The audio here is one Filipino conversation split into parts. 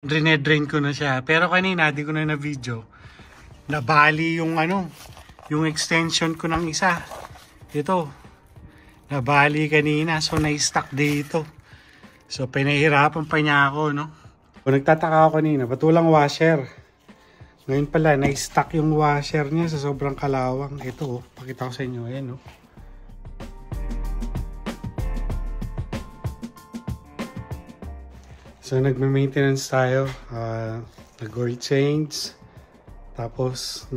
Drain ko na siya. Pero kanina, di ko na na-video. Nabali yung yung extension ko ng isa. Ito. Nabali kanina. So, na-stuck dito. So, pinahirapan pa niya ako, no? Kung nagtataka ako kanina, ba't walang washer? Ngayon pala, na-stuck yung washer niya sa sobrang kalawang. Ito, pakita ko sa inyo. Ayan, no? So, nagme-maintenance tayo. Nag-oil change. Tapos,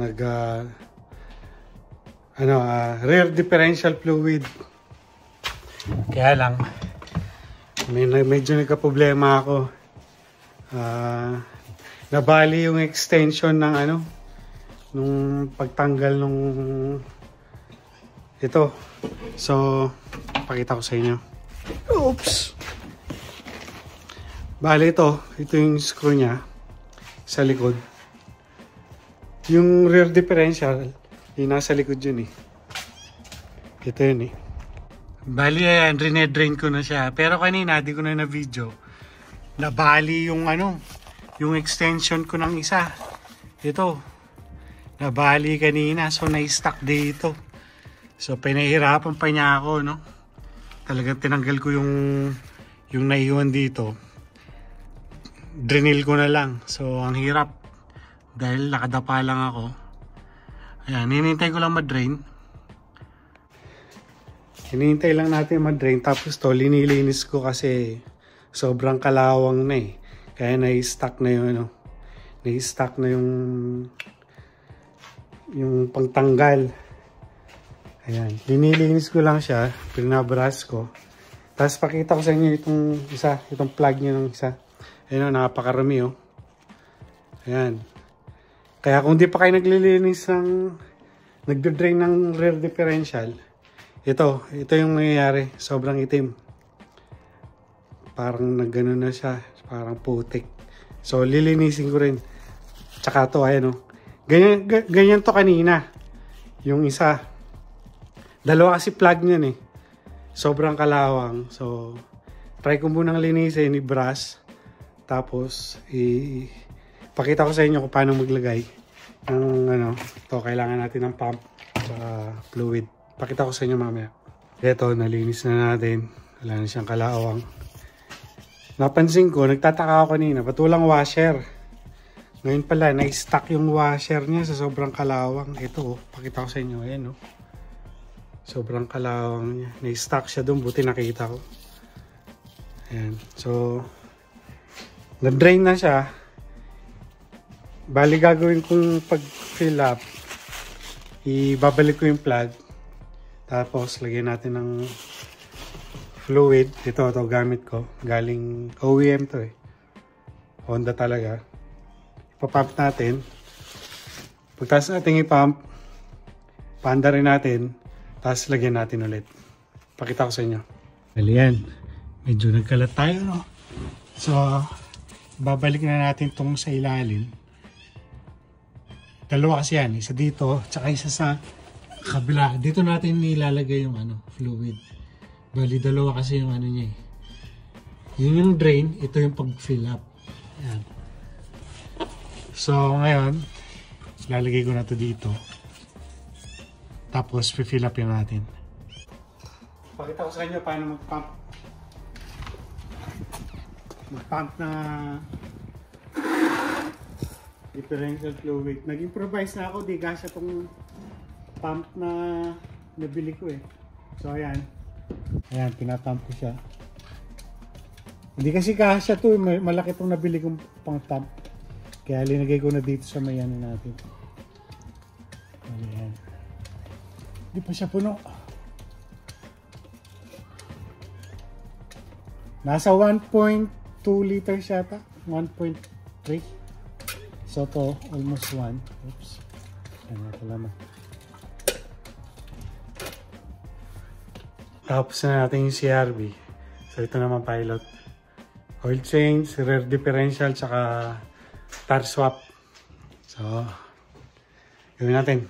rear differential fluid. Kaya lang, medyo nagka-problema ako. Nabali yung extension ng nung pagtanggal nung ito. So, pakita ko sa inyo. Oops! Bali ito yung screw niya sa likod. Yung rear differential, yung nasa likod yun eh. Ito yun eh. Bali ayan, drain ko na siya. Pero kanina, di ko na na-video. Nabali yung yung extension ko ng isa. Ito. Nabali kanina, so na-stuck dito. So pinahirapan pa niya ako, no? Talagang tinanggal ko yung naiwan dito. Drenil ko na lang. So, ang hirap. Dahil nakadapa lang ako. Ayan, hinihintay ko lang ma-drain. Hinihintay lang natin ma-drain. Tapos to, linilinis ko kasi sobrang kalawang na eh. Kaya na-stuck na yung na-stuck na yung pangtanggal. Ayan, linilinis ko lang siya. Pinabrush ko. Tapos pakita ko sa inyo itong plug niya ng isa. Ayan o, napakarami o. Ayan. Kaya kung di pa kayo naglilinis nagde-drain ng rear differential, ito yung nangyayari. Sobrang itim. Parang nagano na siya. Parang putik. So, lilinisin ko rin. Tsaka to, ayan o. Ganyan to kanina. Yung isa. Dalawa kasi plug niyan eh. Sobrang kalawang. So, try ko munang linisin, i-brush. Tapos, pakita ko sa inyo kung paano maglagay ng ito, kailangan natin ng pump sa fluid. Pakita ko sa inyo mamaya. Ito, nalinis na natin. Wala na siyang kalawang. Napansin ko, nagtataka ako kanina, ba't walang washer? Ngayon pala, na-stuck yung washer niya sa sobrang kalawang. Ito, pakita ko sa inyo. Ayan, oh. Sobrang kalawang niya. Na-stuck siya doon, buti nakita ko. Ayan, so na-drain na siya. Bali gagawin kong pag-fill up, ibabalik ko yung plug. Tapos lagyan natin ng fluid. Ito gamit ko. Galing OEM to eh. Honda talaga. Ipapump natin. Pagtas natin ipump, paanda rin natin. Tapos lagyan natin ulit. Pakita ko sa inyo. Bali yan. Medyo nagkalat tayo, no? So, babalik na natin itong sa ilalim. Dalawa kasi yan. Isa dito, tsaka isa sa kabila. Dito natin nilalagay yung fluid. Bali, dalawa kasi yung niya eh. Yun yung drain, ito yung pag-fill up. Ayan. So, ngayon, lalagay ko na to dito. Tapos, fill up yun natin. Pakita ko sa inyo paano mag-pump na differential fluid. Nag-improvise na ako, di kasya itong pump na nabili ko eh. So ayan, pinapump ko siya. Hindi kasi kasya to, malaki itong nabili kong pang pump. Kaya linagay ko na dito sa may natin. Ayan. Hindi pa siya puno. Nasa 1.2 liters yata, 1.3. So to almost 1. Oops. Ano pala na. Tapos na natin yung CRV. So ito naman pilot. Oil change, rear differential, tsaka tire swap. So, gawin natin.